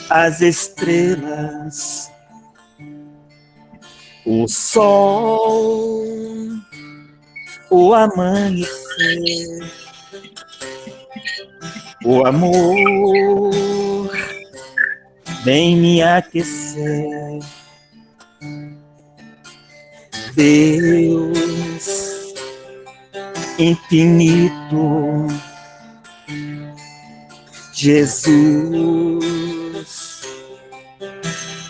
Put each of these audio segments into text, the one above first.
as estrelas, o sol, o amanhecer, o amor vem me aquecer. Deus infinito, Jesus,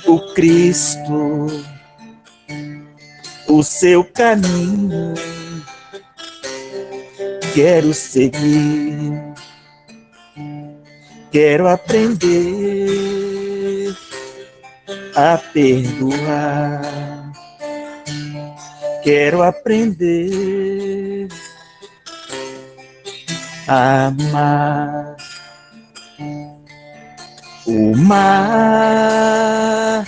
o Cristo, o seu caminho quero seguir, quero aprender a perdoar, quero aprender a amar. O mar,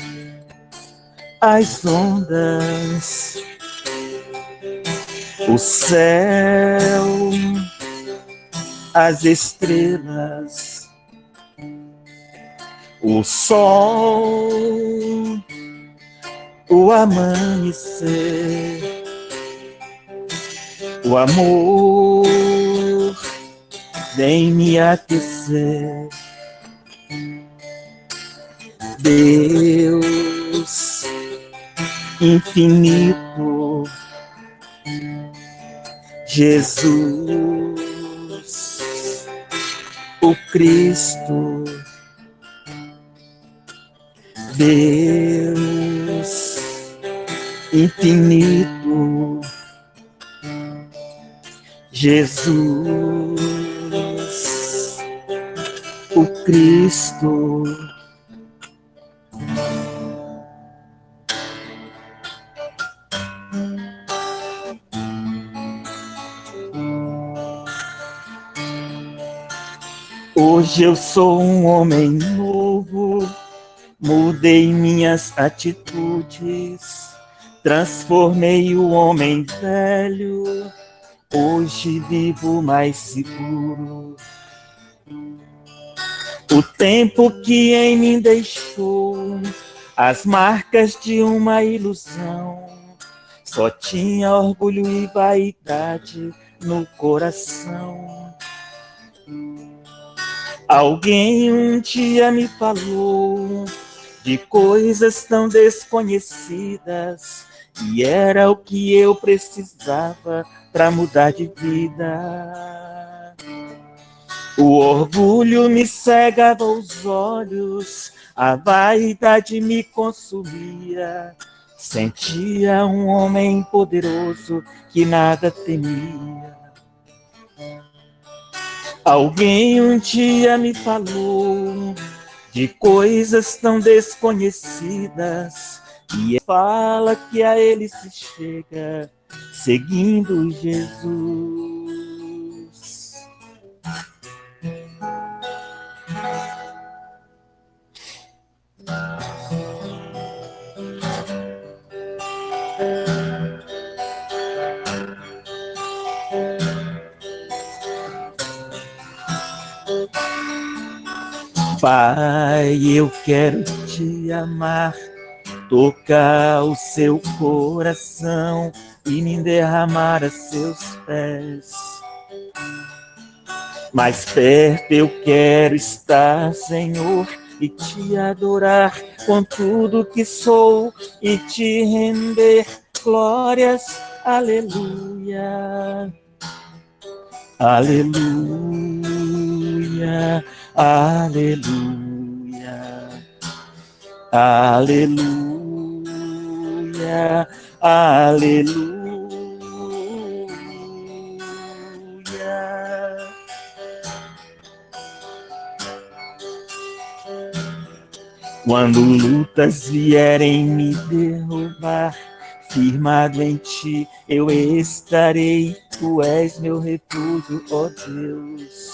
as ondas, o céu, as estrelas, o sol, o amanhecer, o amor vem me aquecer. Deus infinito, Jesus, o Cristo, Deus infinito, Jesus, o Cristo. Hoje eu sou um homem novo, mudei minhas atitudes, transformei o homem velho, hoje vivo mais seguro. O tempo que em mim deixou as marcas de uma ilusão, só tinha orgulho e vaidade no coração. Alguém um dia me falou de coisas tão desconhecidas, e era o que eu precisava para mudar de vida. O orgulho me cegava os olhos, a vaidade me consumia. Sentia um homem poderoso que nada temia. Alguém um dia me falou de coisas tão desconhecidas, e fala que a ele se chega seguindo Jesus. Pai, eu quero te amar, tocar o seu coração e me derramar a seus pés. Mais perto eu quero estar, Senhor, e te adorar com tudo que sou e te render glórias. Aleluia, aleluia, aleluia, aleluia, aleluia. Quando lutas vierem me derrubar, firmado em ti eu estarei, tu és meu refúgio, ó Deus.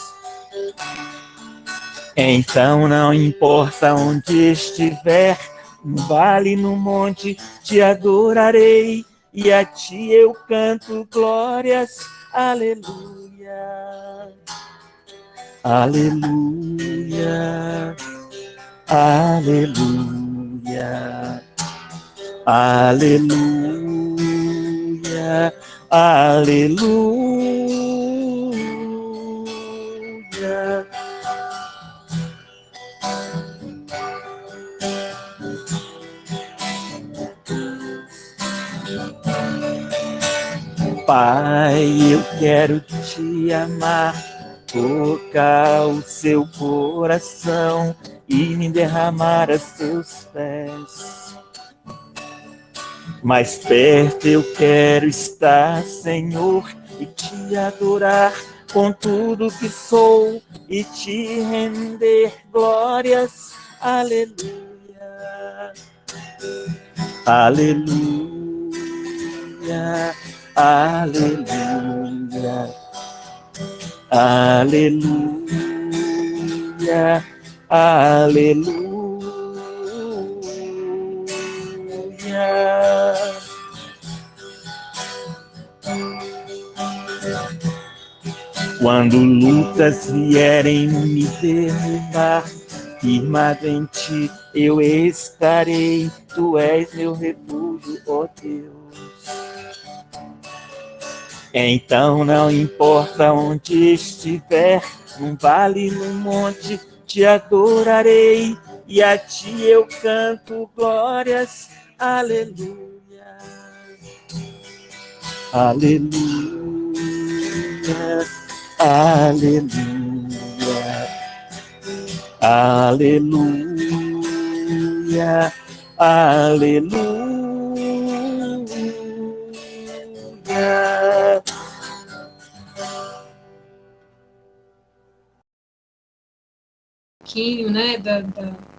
Então não importa onde estiver, no vale, no monte, te adorarei, e a ti eu canto glórias, aleluia, aleluia, aleluia, aleluia, aleluia. Pai, eu quero te amar, tocar o seu coração e me derramar a seus pés. Mais perto eu quero estar, Senhor, e te adorar com tudo que sou e te render glórias. Aleluia, aleluia, aleluia, aleluia, aleluia. Quando lutas vierem me derrubar, firmado em ti eu estarei, tu és meu refúgio, ó Deus. Então não importa onde estiver, num vale, num monte, te adorarei, e a ti eu canto glórias, aleluia, aleluia, aleluia, aleluia, aleluia. Né,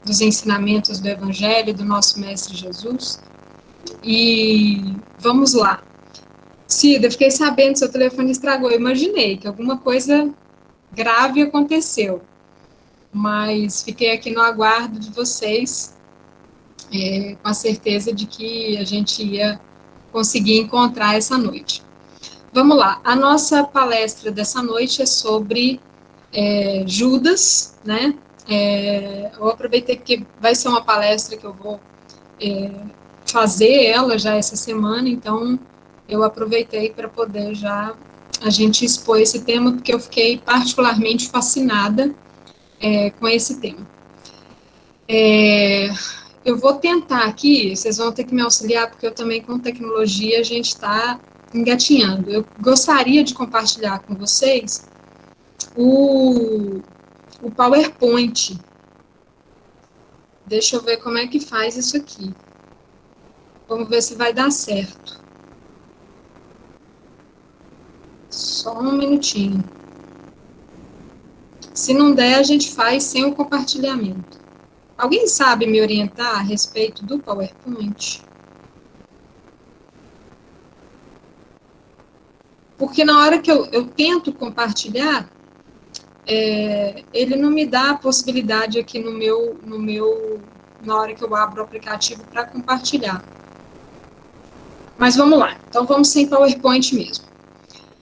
dos ensinamentos do Evangelho do nosso Mestre Jesus. E vamos lá. Cida, fiquei sabendo que seu telefone estragou. Eu imaginei que alguma coisa grave aconteceu, mas fiquei aqui no aguardo de vocês, com a certeza de que a gente ia conseguir encontrar essa noite. Vamos lá. A nossa palestra dessa noite é sobre Judas, né? Eu aproveitei que vai ser uma palestra que eu vou fazer ela já essa semana, então eu aproveitei para poder já a gente expor esse tema, porque eu fiquei particularmente fascinada com esse tema. Eu vou tentar aqui, vocês vão ter que me auxiliar, porque eu também com tecnologia a gente está engatinhando. Eu gostaria de compartilhar com vocês o PowerPoint. Deixa eu ver como é que faz isso aqui. Vamos ver se vai dar certo. Só um minutinho. Se não der, a gente faz sem o compartilhamento. Alguém sabe me orientar a respeito do PowerPoint? Porque na hora que eu tento compartilhar, ele não me dá a possibilidade aqui na hora que eu abro o aplicativo para compartilhar. Mas vamos lá. Então, vamos sem PowerPoint mesmo.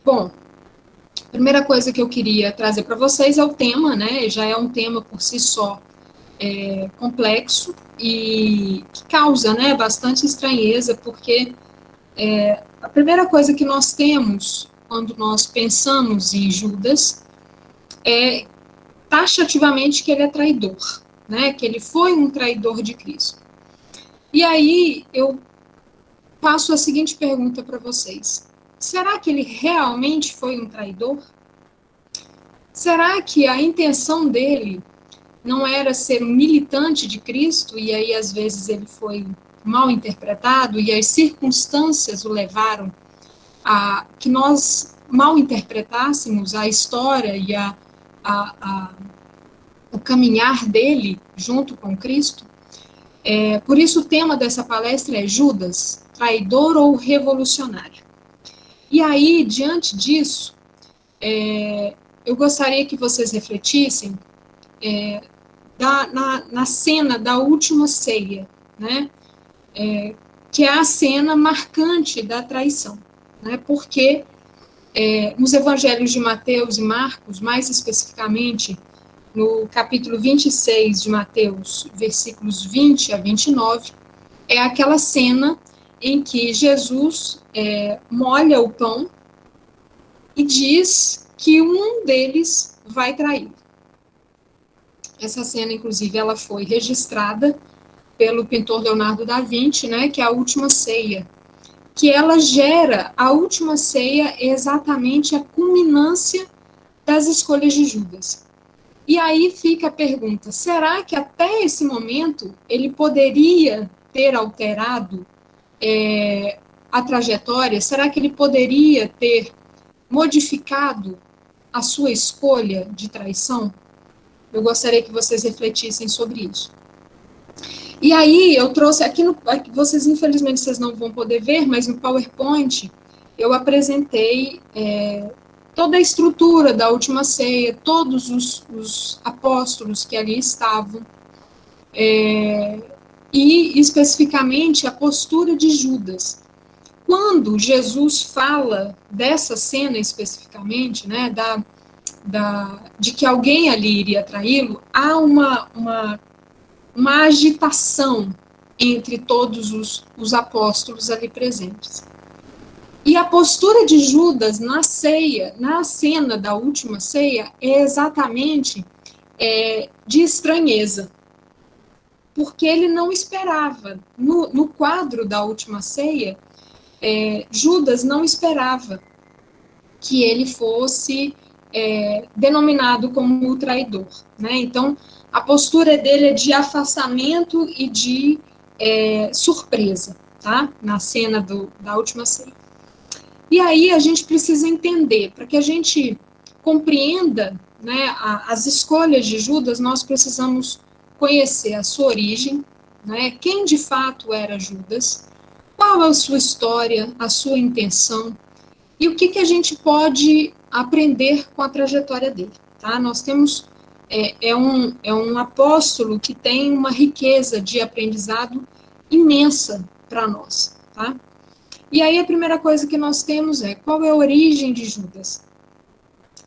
Bom, a primeira coisa que eu queria trazer para vocês é o tema, né? Já é um tema por si só complexo e que causa, né, bastante estranheza, porque a primeira coisa que nós temos quando nós pensamos em Judas é taxativamente que ele é traidor, né? Que ele foi um traidor de Cristo. E aí eu faço a seguinte pergunta para vocês: será que ele realmente foi um traidor? Será que a intenção dele não era ser um militante de Cristo, e aí às vezes ele foi mal interpretado, e as circunstâncias o levaram a que nós mal interpretássemos a história e o caminhar dele junto com Cristo? Por isso o tema dessa palestra é Judas, traidor ou revolucionário? E aí, diante disso, eu gostaria que vocês refletissem na cena da última ceia, né? Que é a cena marcante da traição, né? Porque nos evangelhos de Mateus e Marcos, mais especificamente no capítulo 26 de Mateus, versículos 20 a 29, é aquela cena em que Jesus molha o pão e diz que um deles vai traí-lo. Essa cena, inclusive, ela foi registrada pelo pintor Leonardo da Vinci, né, que é a Última Ceia, que ela gera, a Última Ceia é exatamente a culminância das escolhas de Judas. E aí fica a pergunta, será que até esse momento ele poderia ter alterado a trajetória? Será que ele poderia ter modificado a sua escolha de traição? Eu gostaria que vocês refletissem sobre isso. E aí eu trouxe aqui, vocês infelizmente vocês não vão poder ver, mas no PowerPoint eu apresentei toda a estrutura da Última Ceia, todos os apóstolos que ali estavam, e especificamente a postura de Judas. Quando Jesus fala dessa cena especificamente, né, de que alguém ali iria traí-lo, há uma agitação entre todos os apóstolos ali presentes. E a postura de Judas na ceia, na cena da Última Ceia, é exatamente de estranheza, porque ele não esperava. No quadro da Última Ceia, Judas não esperava que ele fosse denominado como o traidor, né? Então, a postura dele é de afastamento e de surpresa, tá? Na cena da Última Ceia. E aí a gente precisa entender, para que a gente compreenda, né, as escolhas de Judas, nós precisamos conhecer a sua origem, né, quem de fato era Judas, qual é a sua história, a sua intenção, e o que a gente pode aprender com a trajetória dele. Tá? Nós temos, um apóstolo que tem uma riqueza de aprendizado imensa para nós. Tá? E aí a primeira coisa que nós temos qual é a origem de Judas?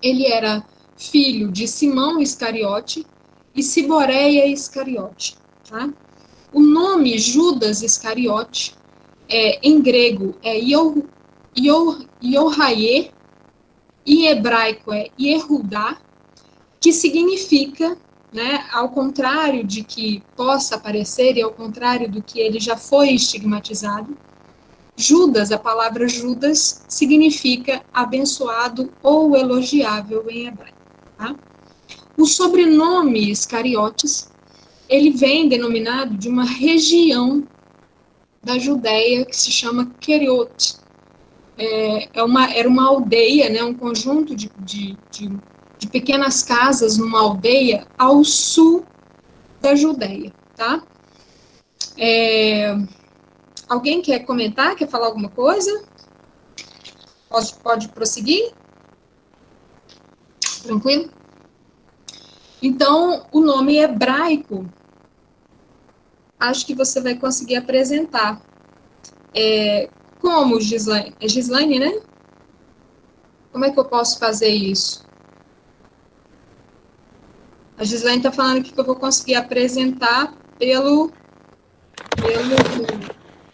Ele era filho de Simão Iscariote e Ciboreia Iscariote. Tá? O nome Judas Iscariote, em grego, é Yohaie, em hebraico é Yehudá, que significa, né, ao contrário de que possa parecer e ao contrário do que ele já foi estigmatizado, Judas, a palavra Judas, significa abençoado ou elogiável em hebraico. Tá? O sobrenome Iscariotes, ele vem denominado de uma região da Judéia que se chama Queriot. Era uma aldeia, né, um conjunto de pequenas casas numa aldeia ao sul da Judéia. Tá? Alguém quer comentar? Quer falar alguma coisa? Pode prosseguir? Tranquilo? Então, o nome hebraico, acho que você vai conseguir apresentar. Como, Gislaine? É Gislaine, né? Como é que eu posso fazer isso? A Gislaine está falando aqui que eu vou conseguir apresentar pelo...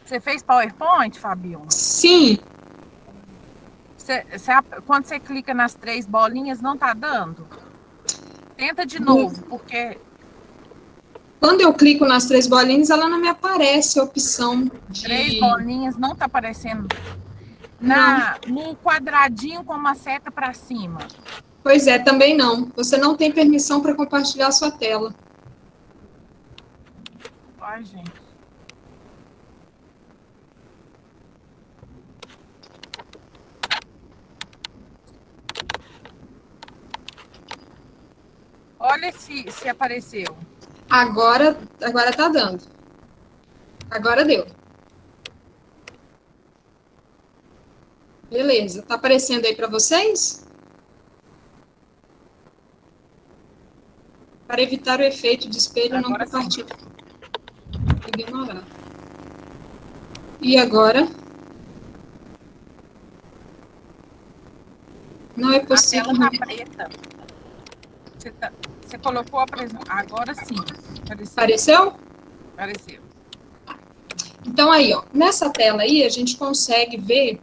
Você fez PowerPoint, Fabiola? Sim. Quando você clica nas 3 bolinhas, não está dando? Tenta de novo, porque... Quando eu clico nas 3 bolinhas, ela não me aparece a opção de... 3 bolinhas não está aparecendo. No quadradinho com uma seta para cima. Pois é, também não. Você não tem permissão para compartilhar a sua tela. Ai, gente. Olha se apareceu. Agora tá dando. Agora deu. Beleza. Tá aparecendo aí para vocês? Para evitar o efeito de espelho, agora não compartilhe. Ignorar. E agora? Não é possível. A tela tá preta. Você colocou a agora sim. Apareceu? Apareceu. Então, aí, ó, nessa tela aí, a gente consegue ver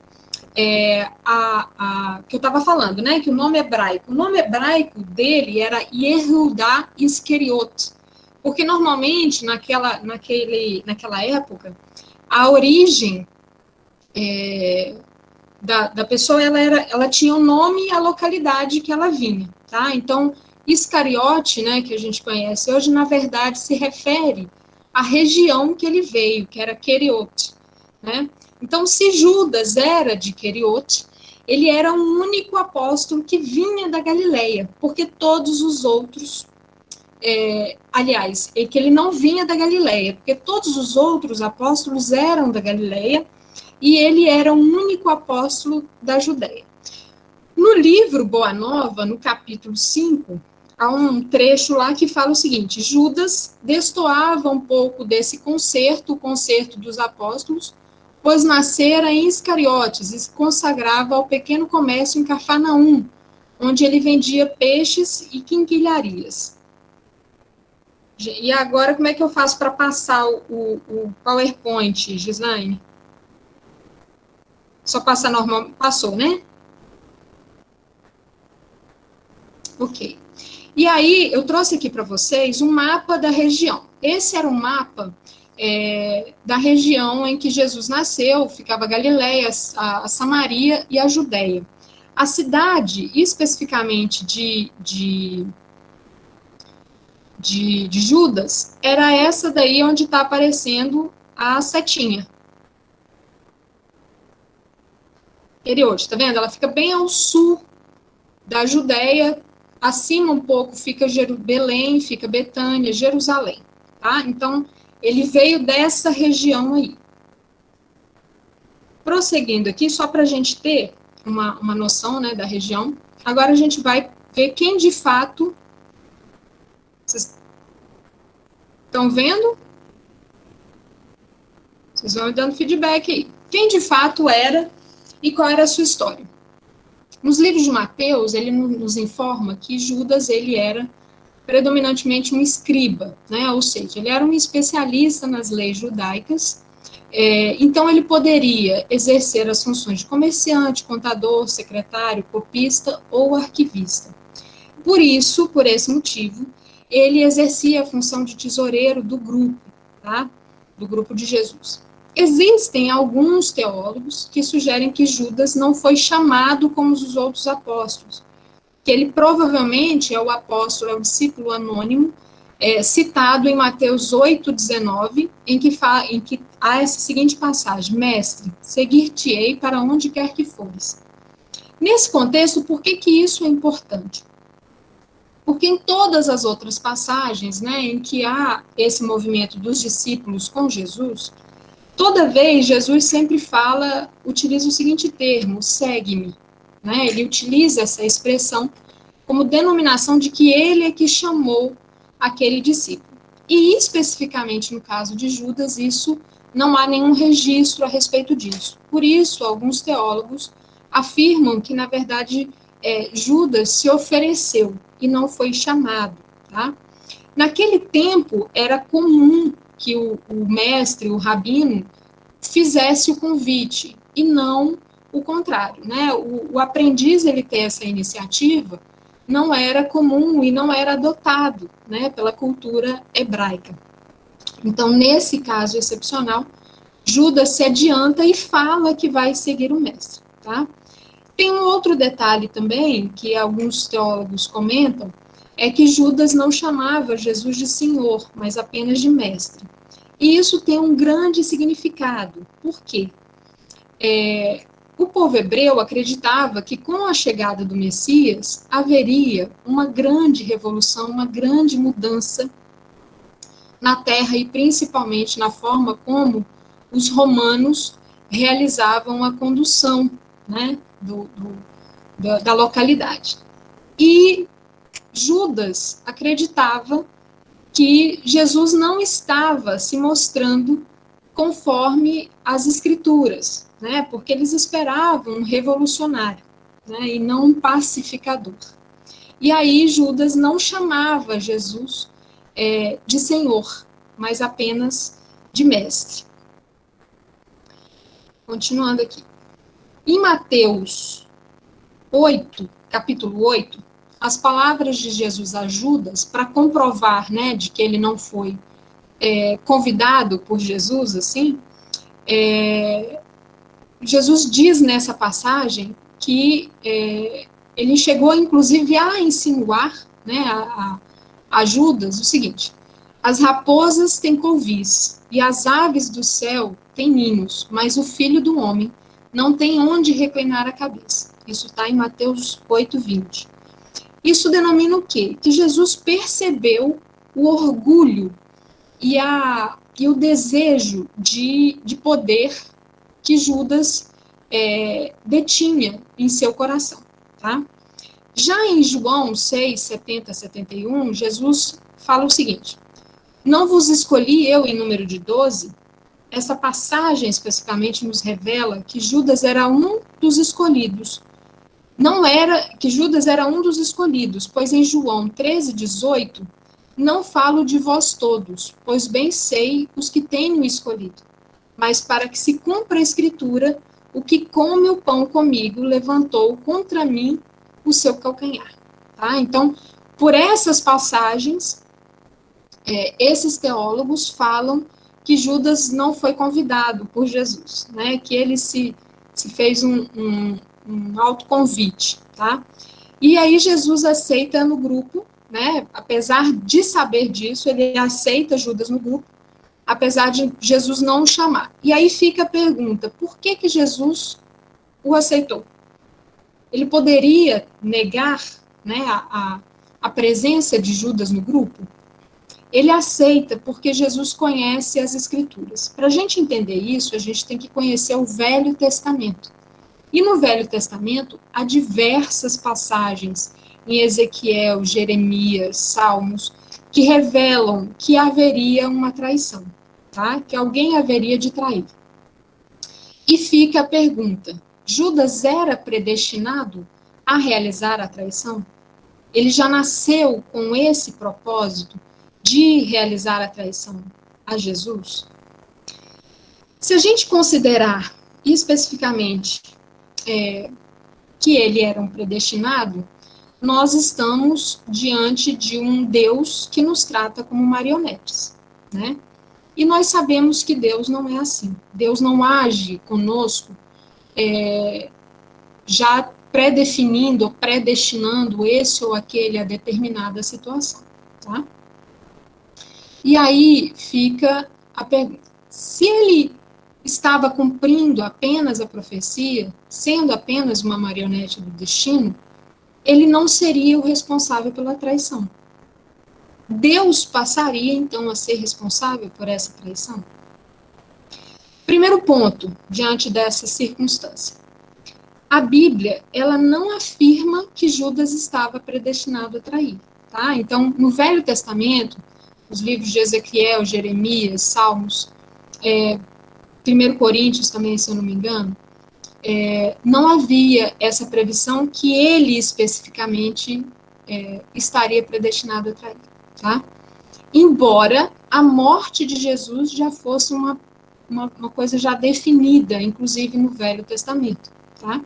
que eu estava falando, né? Que o nome hebraico dele era Yehudá Iscariote, porque normalmente naquela época a origem da pessoa ela tinha o nome e a localidade que ela vinha, tá? Então Iscariote, né, que a gente conhece hoje, na verdade se refere à região que ele veio, que era Queriote, né? Então, se Judas era de Queriote, ele era o único apóstolo que vinha da Galileia, porque todos os outros, que ele não vinha da Galileia, porque todos os outros apóstolos eram da Galileia, e ele era o único apóstolo da Judéia. No livro Boa Nova, no capítulo 5, há um trecho lá que fala o seguinte: Judas destoava um pouco desse concerto, o concerto dos apóstolos, pois nascera em Iscariotes e se consagrava ao pequeno comércio em Cafarnaum, onde ele vendia peixes e quinquilharias. E agora, como é que eu faço para passar o PowerPoint, Gislaine? Só passar normal, passou, né? Ok. E aí, eu trouxe aqui para vocês um mapa da região. Esse era um mapa da região em que Jesus nasceu, ficava a Galileia, a Samaria e a Judéia. A cidade, especificamente de Judas, era essa daí onde está aparecendo a setinha. Queriote, tá vendo? Ela fica bem ao sul da Judéia, acima um pouco fica Belém, fica Betânia, Jerusalém, tá? Então, ele veio dessa região aí. Prosseguindo aqui, só para a gente ter uma noção, né, da região, agora a gente vai ver quem de fato... Vocês estão vendo? Vocês vão me dando feedback aí. Quem de fato era e qual era a sua história? Nos livros de Mateus, ele nos informa que Judas, ele era predominantemente um escriba, né? Ou seja, ele era um especialista nas leis judaicas, então ele poderia exercer as funções de comerciante, contador, secretário, copista ou arquivista. Por isso, por esse motivo, ele exercia a função de tesoureiro do grupo, tá? Do grupo de Jesus. Existem alguns teólogos que sugerem que Judas não foi chamado como os outros apóstolos, que ele provavelmente é o apóstolo, é o discípulo anônimo, citado em Mateus 8,19, em que há essa seguinte passagem: Mestre, seguir-te-ei para onde quer que fores. Nesse contexto, por que isso é importante? Porque em todas as outras passagens, né, em que há esse movimento dos discípulos com Jesus, toda vez Jesus sempre utiliza o seguinte termo: segue-me. Né? Ele utiliza essa expressão como denominação de que ele é que chamou aquele discípulo. E especificamente no caso de Judas, isso não há nenhum registro a respeito disso. Por isso, alguns teólogos afirmam que, na verdade, Judas se ofereceu e não foi chamado. Tá? Naquele tempo, era comum que o mestre, o rabino, fizesse o convite, e não o contrário. Né? O aprendiz, ele ter essa iniciativa, não era comum e não era adotado, né, pela cultura hebraica. Então, nesse caso excepcional, Judas se adianta e fala que vai seguir o mestre. Tá? Tem um outro detalhe também, que alguns teólogos comentam, é que Judas não chamava Jesus de Senhor, mas apenas de mestre. E isso tem um grande significado. Por quê? O povo hebreu acreditava que com a chegada do Messias haveria uma grande revolução, uma grande mudança na terra e principalmente na forma como os romanos realizavam a condução, né, da localidade. E Judas acreditava que Jesus não estava se mostrando conforme as escrituras, né, porque eles esperavam um revolucionário, né, e não um pacificador. E aí Judas não chamava Jesus de Senhor, mas apenas de mestre. Continuando aqui. Em Mateus 8, capítulo 8, as palavras de Jesus a Judas, para comprovar, né, de que ele não foi convidado por Jesus, assim, Jesus diz nessa passagem que ele chegou, inclusive, a insinuar, né, a Judas o seguinte: as raposas têm covis e as aves do céu têm ninhos, mas o filho do homem não tem onde reclinar a cabeça. Isso está em Mateus 8:20. Isso denomina o quê? Que Jesus percebeu o orgulho e o desejo de poder que Judas detinha em seu coração. Tá? Já em João 6, 70, 71, Jesus fala o seguinte: não vos escolhi eu em número de 12. Essa passagem especificamente nos revela que Judas era um dos escolhidos. Não era que Judas era um dos escolhidos, pois em João 13, 18, não falo de vós todos, pois bem sei os que tenho escolhido. Mas para que se cumpra a escritura, o que come o pão comigo levantou contra mim o seu calcanhar. Tá? Então, por essas passagens, esses teólogos falam que Judas não foi convidado por Jesus, né? Que ele se fez um autoconvite, tá? E aí Jesus aceita no grupo, né? Apesar de saber disso, ele aceita Judas no grupo, apesar de Jesus não o chamar. E aí fica a pergunta: por que Jesus o aceitou? Ele poderia negar, né, a presença de Judas no grupo? Ele aceita porque Jesus conhece as Escrituras. Para a gente entender isso, a gente tem que conhecer o Velho Testamento. E no Velho Testamento, há diversas passagens em Ezequiel, Jeremias, Salmos, que revelam que haveria uma traição, tá? Que alguém haveria de trair. E fica a pergunta: Judas era predestinado a realizar a traição? Ele já nasceu com esse propósito de realizar a traição a Jesus? Se a gente considerar especificamente que ele era um predestinado, nós estamos diante de um Deus que nos trata como marionetes, né? E nós sabemos que Deus não é assim. Deus não age conosco já predefinindo ou predestinando esse ou aquele a determinada situação, tá? E aí fica a pergunta: se ele estava cumprindo apenas a profecia, sendo apenas uma marionete do destino, ele não seria o responsável pela traição. Deus passaria, então, a ser responsável por essa traição? Primeiro ponto, diante dessa circunstância. A Bíblia, ela não afirma que Judas estava predestinado a trair, tá? Então, no Velho Testamento, os livros de Ezequiel, Jeremias, Salmos, 1 Coríntios também, se eu não me engano, não havia essa previsão que ele especificamente estaria predestinado a trair, tá? Embora a morte de Jesus já fosse uma coisa já definida, inclusive no Velho Testamento, tá?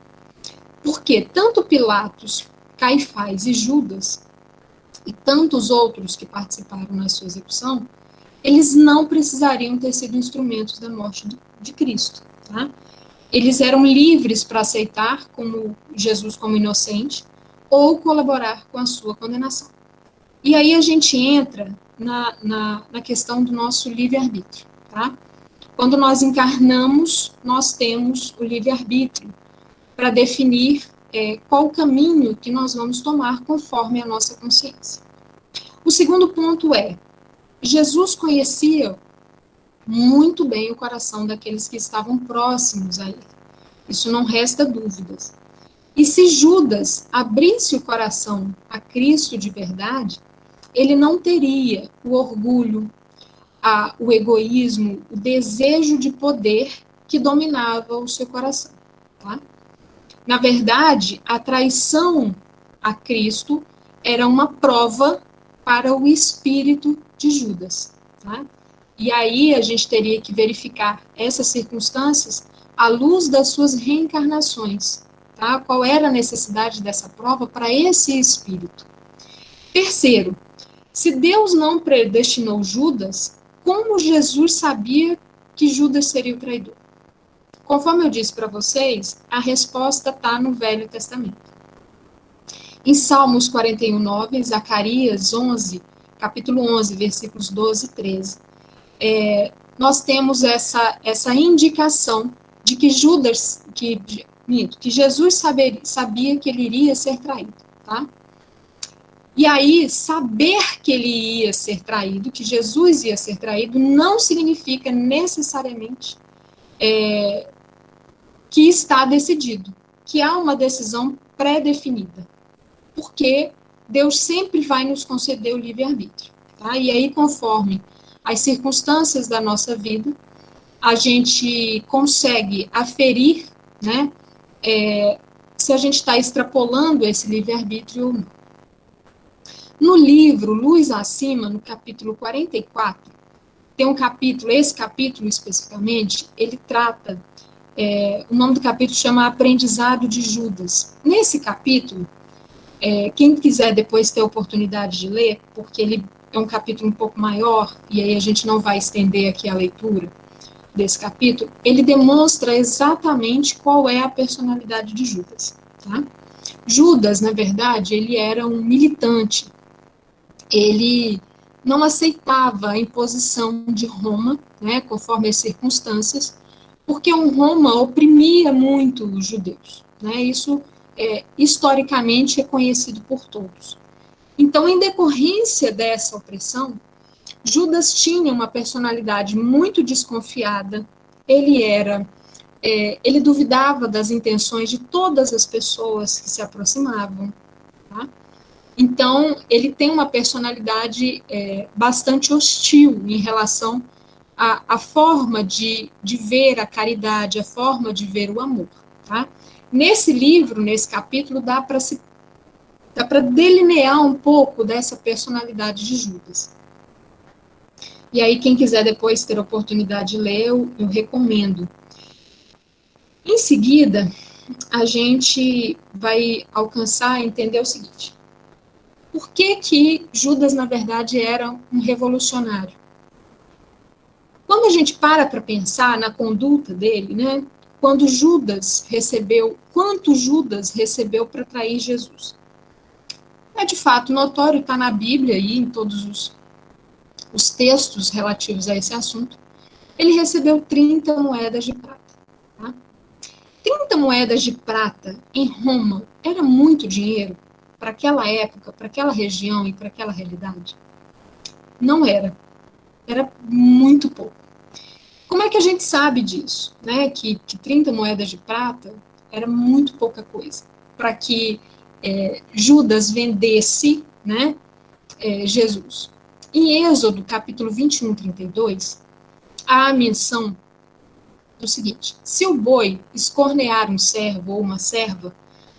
Porque tanto Pilatos, Caifás e Judas, e tantos outros que participaram na sua execução, eles não precisariam ter sido instrumentos da morte de Cristo, tá? Eles eram livres para aceitar Jesus como inocente ou colaborar com a sua condenação. E aí a gente entra na questão do nosso livre-arbítrio, tá? Quando nós encarnamos, nós temos o livre-arbítrio para definir qual caminho que nós vamos tomar conforme a nossa consciência. O segundo ponto é: Jesus conhecia muito bem o coração daqueles que estavam próximos a ele. Isso não resta dúvidas. E se Judas abrisse o coração a Cristo de verdade, ele não teria o orgulho, o egoísmo, o desejo de poder que dominava o seu coração, tá? Na verdade, a traição a Cristo era uma prova para o espírito de Judas, tá? E aí a gente teria que verificar essas circunstâncias à luz das suas reencarnações, tá? Qual era a necessidade dessa prova para esse espírito? Terceiro, se Deus não predestinou Judas, como Jesus sabia que Judas seria o traidor? Conforme eu disse para vocês, a resposta está no Velho Testamento. Em Salmos 41:9, Zacarias 11, capítulo 11, versículos 12 e 13, nós temos essa indicação de que Jesus sabia que ele iria ser traído, tá? E aí, saber que ele ia ser traído, que Jesus ia ser traído, não significa necessariamente que está decidido, que há uma decisão pré-definida, porque Deus sempre vai nos conceder o livre-arbítrio, tá? E aí, conforme as circunstâncias da nossa vida, a gente consegue aferir, né, se a gente está extrapolando esse livre-arbítrio ou não. No livro Luz Acima, no capítulo 44, tem um capítulo, esse capítulo especificamente, ele trata, o nome do capítulo chama Aprendizado de Judas. Nesse capítulo, quem quiser depois ter a oportunidade de ler, porque ele é um capítulo um pouco maior, e aí a gente não vai estender aqui a leitura desse capítulo, ele demonstra exatamente qual é a personalidade de Judas, tá? Judas, na verdade, ele era um militante, ele não aceitava a imposição de Roma, né, conforme as circunstâncias, porque Roma oprimia muito os judeus, né? Isso historicamente é conhecido por todos. Então, em decorrência dessa opressão, Judas tinha uma personalidade muito desconfiada, ele duvidava das intenções de todas as pessoas que se aproximavam, tá? Então, ele tem uma personalidade bastante hostil em relação à forma de ver a caridade, a forma de ver o amor, tá? Nesse livro, nesse capítulo, dá para delinear um pouco dessa personalidade de Judas. E aí, quem quiser depois ter a oportunidade de ler, eu recomendo. Em seguida, a gente vai alcançar a entender o seguinte: por que Judas, na verdade, era um revolucionário? Quando a gente para pensar na conduta dele, né, quanto Judas recebeu para trair Jesus? É de fato notório, está na Bíblia e em todos os textos relativos a esse assunto. Ele recebeu 30 moedas de prata. Tá? 30 moedas de prata em Roma era muito dinheiro para aquela época, para aquela região e para aquela realidade? Não era. Era muito pouco. Como é que a gente sabe disso? Né? Que 30 moedas de prata era muito pouca coisa para que Judas vendesse, né, Jesus. Em Êxodo, capítulo 21, 32, há a menção do seguinte: se o boi escornear um servo ou uma serva,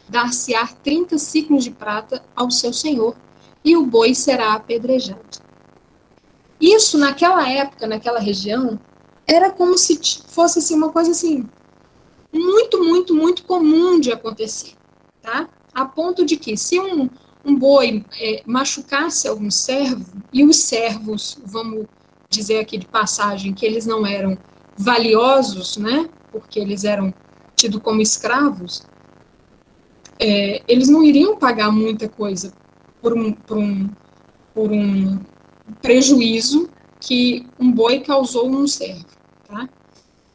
dar-se-á 30 ciclos de prata ao seu senhor, e o boi será apedrejado. Isso, naquela época, naquela região, era como se fosse assim, uma coisa assim, muito, muito, muito comum de acontecer, tá? A ponto de que, se um boi machucasse algum servo, e os servos, vamos dizer aqui de passagem, que eles não eram valiosos, né? Porque eles eram tidos como escravos, eles não iriam pagar muita coisa por um prejuízo que um boi causou num servo, tá?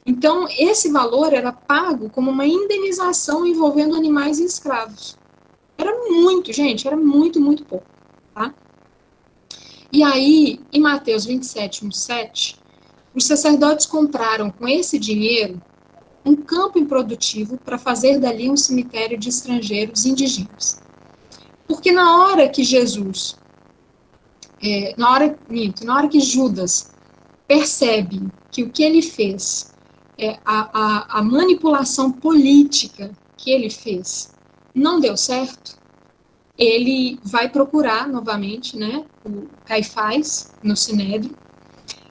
Então, esse valor era pago como uma indenização envolvendo animais e escravos. Era muito, gente, era muito, muito pouco, tá? E aí, em Mateus 27, 1,7, os sacerdotes compraram com esse dinheiro um campo improdutivo para fazer dali um cemitério de estrangeiros indígenas. Porque na hora que na hora que Judas percebe que o que ele fez, a manipulação política que ele fez, não deu certo, ele vai procurar novamente, né, o Caifás no Sinédrio,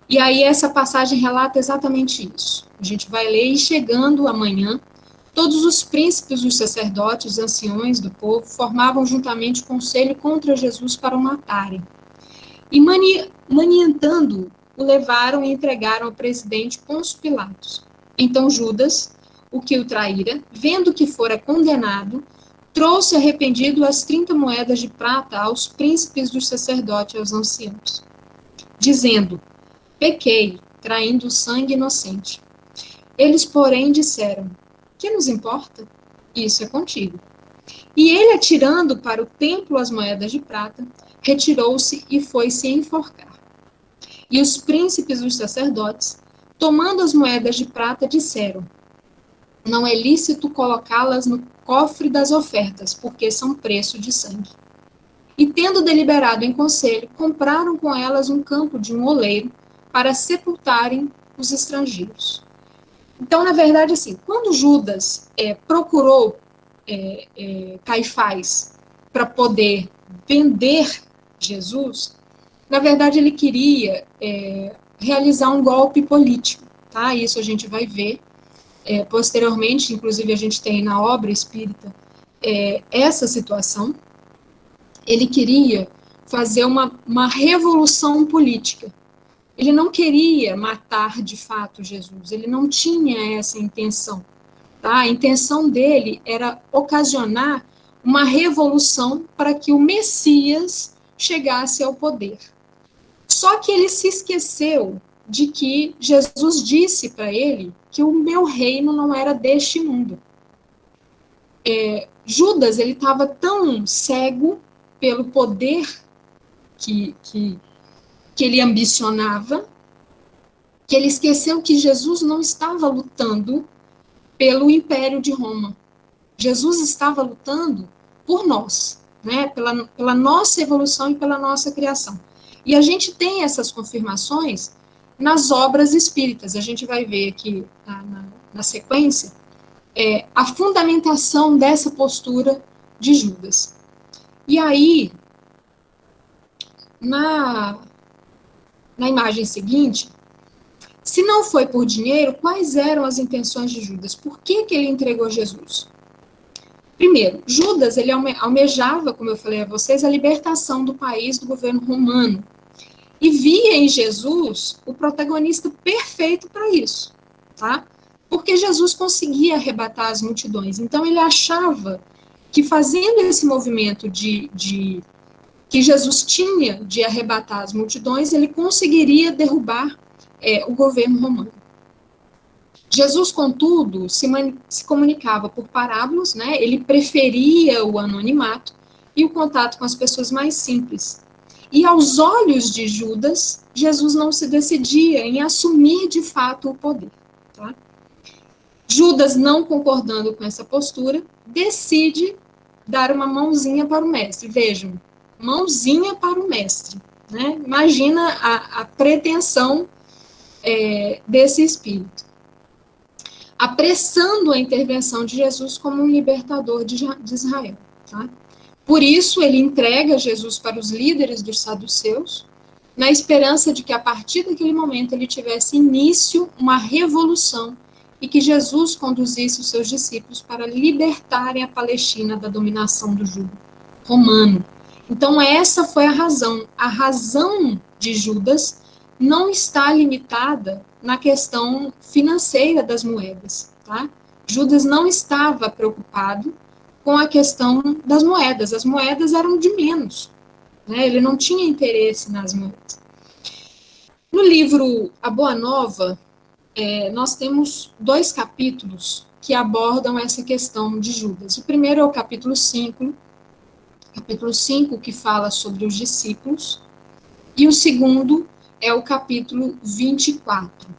e aí essa passagem relata exatamente isso. A gente vai ler: e chegando amanhã, todos os príncipes, os sacerdotes, os anciões do povo, formavam juntamente conselho contra Jesus para o matarem. E maniantando, o levaram e entregaram ao presidente Pôncio Pilatos. Então Judas, o que o traíra, vendo que fora condenado, trouxe arrependido as 30 moedas de prata aos príncipes dos sacerdotes e aos anciãos, dizendo: pequei, traindo sangue inocente. Eles, porém, disseram: que nos importa? Isso é contigo. E ele, atirando para o templo as moedas de prata, retirou-se e foi se enforcar. E os príncipes dos sacerdotes, tomando as moedas de prata, disseram: não é lícito colocá-las no cofre das ofertas, porque são preço de sangue. E tendo deliberado em conselho, compraram com elas um campo de um oleiro para sepultarem os estrangeiros. Então, na verdade, assim, quando Judas procurou Caifás para poder vender Jesus, na verdade ele queria realizar um golpe político, tá? Isso a gente vai ver posteriormente, inclusive a gente tem na obra espírita essa situação. Ele queria fazer uma revolução política. Ele não queria matar de fato Jesus, ele não tinha essa intenção. Tá? A intenção dele era ocasionar uma revolução para que o Messias chegasse ao poder. Só que ele se esqueceu de que Jesus disse para ele que o meu reino não era deste mundo. Judas, ele estava tão cego pelo poder que ele ambicionava, que ele esqueceu que Jesus não estava lutando pelo Império de Roma. Jesus estava lutando por nós, né, pela nossa evolução e pela nossa criação. E a gente tem essas confirmações nas obras espíritas. A gente vai ver aqui na sequência a fundamentação dessa postura de Judas. E aí, na imagem seguinte, se não foi por dinheiro, quais eram as intenções de Judas? Por que ele entregou Jesus? Primeiro, Judas, ele almejava, como eu falei a vocês, a libertação do país do governo romano. E via em Jesus o protagonista perfeito para isso, tá? Porque Jesus conseguia arrebatar as multidões. Então, ele achava que fazendo esse movimento que Jesus tinha de arrebatar as multidões, ele conseguiria derrubar o governo romano. Jesus, contudo, se comunicava por parábolas, né? Ele preferia o anonimato e o contato com as pessoas mais simples. E aos olhos de Judas, Jesus não se decidia em assumir de fato o poder. Tá? Judas, não concordando com essa postura, decide dar uma mãozinha para o mestre. Vejam, mãozinha para o mestre. Né? Imagina a pretensão desse espírito. Apressando a intervenção de Jesus como um libertador de Israel. Tá? Por isso, ele entrega Jesus para os líderes dos saduceus, na esperança de que, a partir daquele momento, ele tivesse início uma revolução e que Jesus conduzisse os seus discípulos para libertarem a Palestina da dominação do jugo romano. Então, essa foi a razão. A razão de Judas não está limitada na questão financeira das moedas. Tá? Judas não estava preocupado com a questão das moedas. As moedas eram de menos. Né? Ele não tinha interesse nas moedas. No livro A Boa Nova, nós temos 2 capítulos que abordam essa questão de Judas. O primeiro é o capítulo 5, que fala sobre os discípulos, e o segundo é o capítulo 24.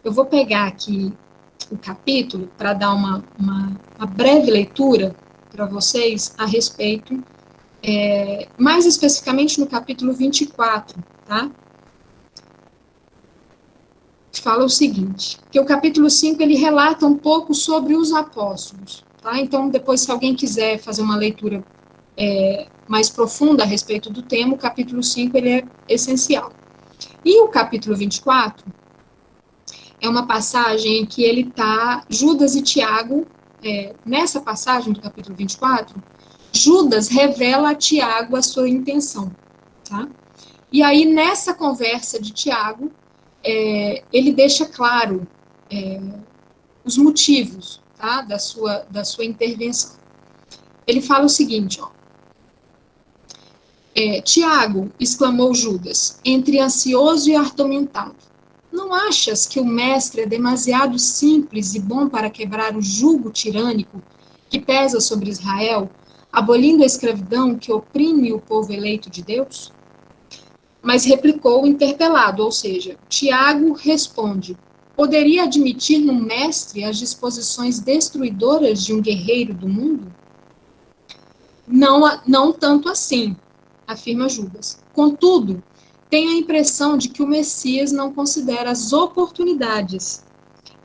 Eu vou pegar aqui o capítulo para dar uma breve leitura para vocês a respeito, mais especificamente no capítulo 24, tá? Fala o seguinte, que o capítulo 5, ele relata um pouco sobre os apóstolos, tá? Então, depois, se alguém quiser fazer uma leitura mais profunda a respeito do tema, o capítulo 5 ele é essencial. E o capítulo 24 é uma passagem em que ele está, Judas e Tiago, nessa passagem do capítulo 24, Judas revela a Tiago a sua intenção, tá? E aí, nessa conversa de Tiago, ele deixa claro os motivos, tá, da sua intervenção. Ele fala o seguinte, ó. Tiago, exclamou Judas, entre ansioso e atormentado, não achas que o mestre é demasiado simples e bom para quebrar o jugo tirânico que pesa sobre Israel, abolindo a escravidão que oprime o povo eleito de Deus? Mas replicou interpelado, ou seja, Tiago responde, poderia admitir no mestre as disposições destruidoras de um guerreiro do mundo? Não tanto assim, afirma Judas. Contudo, tenho a impressão de que o Messias não considera as oportunidades.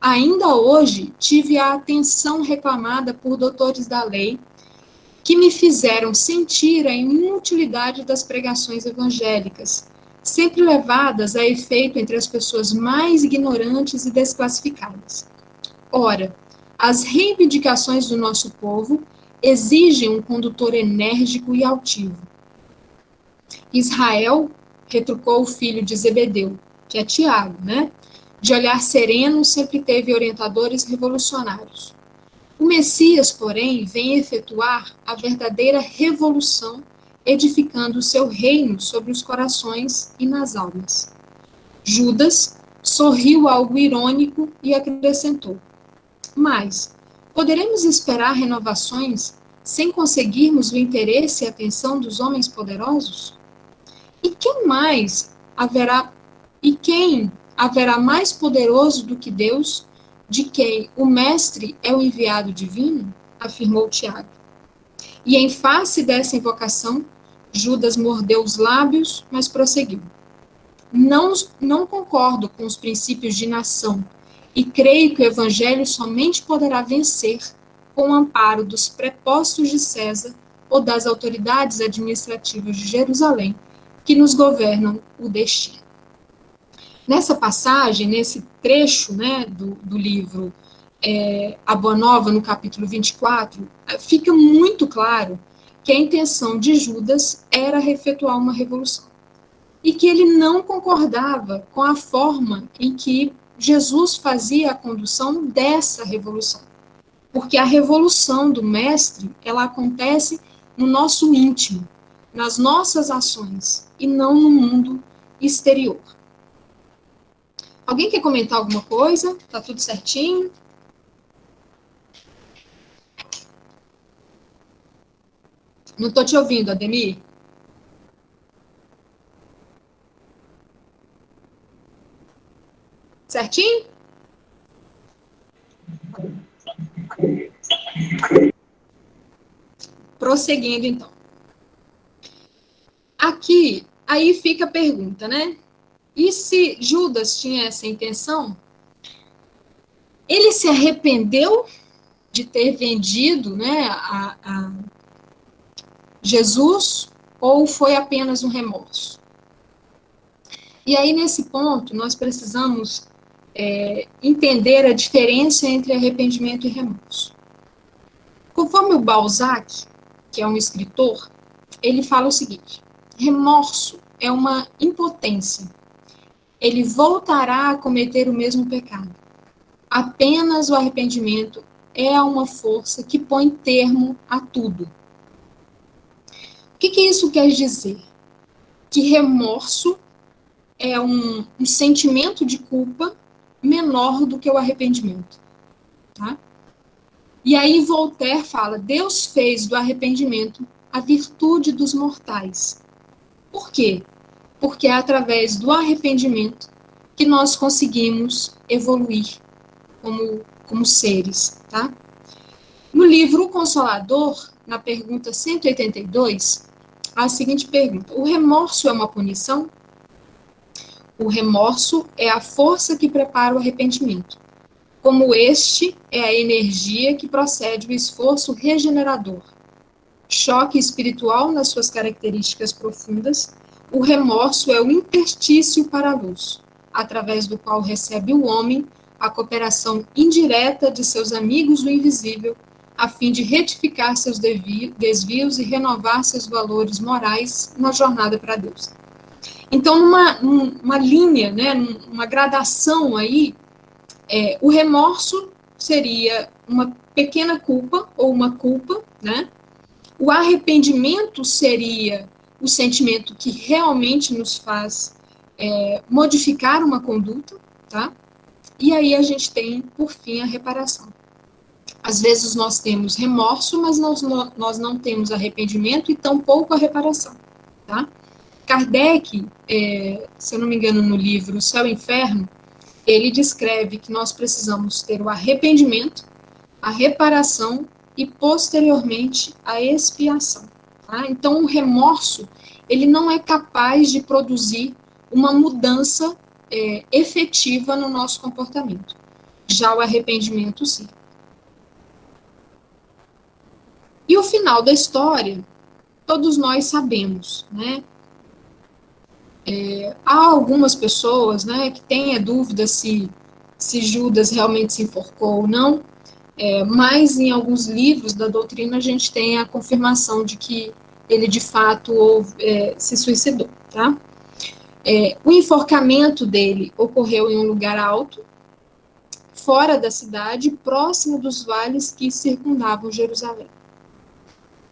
Ainda hoje, tive a atenção reclamada por doutores da lei que me fizeram sentir a inutilidade das pregações evangélicas, sempre levadas a efeito entre as pessoas mais ignorantes e desclassificadas. Ora, as reivindicações do nosso povo exigem um condutor enérgico e altivo. Israel, retrucou o filho de Zebedeu, que é Tiago, né? De olhar sereno, sempre teve orientadores revolucionários. O Messias, porém, vem efetuar a verdadeira revolução, edificando o seu reino sobre os corações e nas almas. Judas sorriu algo irônico e acrescentou, mas poderemos esperar renovações sem conseguirmos o interesse e a atenção dos homens poderosos? E quem haverá mais poderoso do que Deus, de quem o mestre é o enviado divino? Afirmou Tiago. E em face dessa invocação, Judas mordeu os lábios, mas prosseguiu. Não concordo com os princípios de nação e creio que o evangelho somente poderá vencer com o amparo dos prepostos de César ou das autoridades administrativas de Jerusalém, que nos governam o destino. Nessa passagem, nesse trecho, né, do livro A Boa Nova, no capítulo 24, fica muito claro que a intenção de Judas era efetuar uma revolução e que ele não concordava com a forma em que Jesus fazia a condução dessa revolução. Porque a revolução do mestre, ela acontece no nosso íntimo, nas nossas ações, e não no mundo exterior. Alguém quer comentar alguma coisa? Tá tudo certinho? Não estou te ouvindo, Ademir. Certinho? Prosseguindo, então. Aqui, aí fica a pergunta, né? E se Judas tinha essa intenção, ele se arrependeu de ter vendido, né, a Jesus, ou foi apenas um remorso? E aí, nesse ponto, nós precisamos entender a diferença entre arrependimento e remorso. Conforme o Balzac, que é um escritor, ele fala o seguinte: remorso é uma impotência. Ele voltará a cometer o mesmo pecado. Apenas o arrependimento é uma força que põe termo a tudo. O que isso quer dizer? Que remorso é um sentimento de culpa menor do que o arrependimento. Tá? E aí Voltaire fala, Deus fez do arrependimento a virtude dos mortais. Por quê? Porque é através do arrependimento que nós conseguimos evoluir como seres, tá? No livro O Consolador, na pergunta 182, há a seguinte pergunta: o remorso é uma punição? O remorso é a força que prepara o arrependimento. Como este é a energia que procede do esforço regenerador. choque espiritual nas suas características profundas, o remorso é o interstício para a luz, através do qual recebe o homem a cooperação indireta de seus amigos do invisível, a fim de retificar seus desvios e renovar seus valores morais na jornada para Deus. Então, numa linha, né, uma gradação aí, o remorso seria uma pequena culpa ou uma culpa, né? O arrependimento seria o sentimento que realmente nos faz modificar uma conduta, tá? E aí a gente tem, por fim, a reparação. Às vezes nós temos remorso, mas nós não temos arrependimento e tampouco a reparação, tá? Kardec, se eu não me engano, no livro Céu e Inferno, ele descreve que nós precisamos ter o arrependimento, a reparação e, posteriormente, a expiação. Tá? Então, o remorso, ele não é capaz de produzir uma mudança efetiva no nosso comportamento. Já o arrependimento, sim. E o final da história, todos nós sabemos, né? Há algumas pessoas, né, que têm a dúvida se Judas realmente se enforcou ou não, mas em alguns livros da doutrina a gente tem a confirmação de que ele de fato se suicidou, tá? O enforcamento dele ocorreu em um lugar alto, fora da cidade, próximo dos vales que circundavam Jerusalém.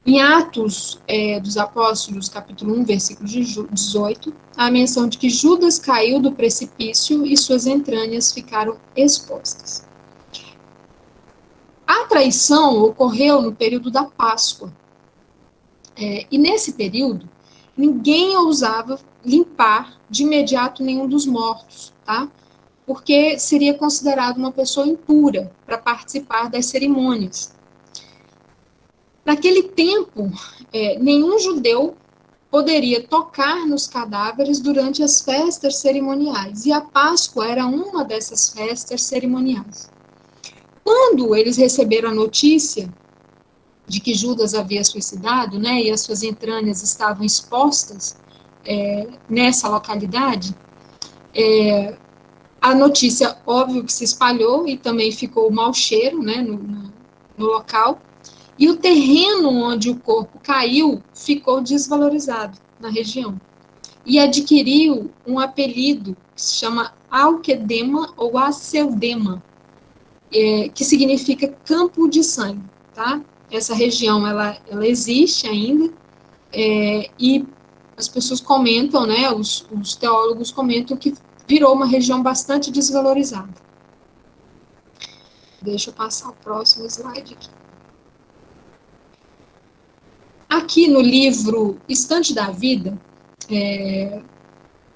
Em Atos dos Apóstolos, capítulo 1, versículo 18, há a menção de que Judas caiu do precipício e suas entranhas ficaram expostas. A traição ocorreu no período da Páscoa. E nesse período, ninguém ousava limpar de imediato nenhum dos mortos, tá? Porque seria considerado uma pessoa impura para participar das cerimônias. Naquele tempo, nenhum judeu poderia tocar nos cadáveres durante as festas cerimoniais, e a Páscoa era uma dessas festas cerimoniais. Quando eles receberam a notícia de que Judas havia suicidado, né, e as suas entranhas estavam expostas nessa localidade, a notícia, óbvio, que se espalhou e também ficou mau cheiro, né, no local, e o terreno onde o corpo caiu ficou desvalorizado na região e adquiriu um apelido que se chama Alquedema ou Aceldema, que significa campo de sangue, tá? Essa região, ela existe ainda, e as pessoas comentam, né, os teólogos comentam que virou uma região bastante desvalorizada. Deixa eu passar o próximo slide aqui. Aqui no livro Estante da Vida,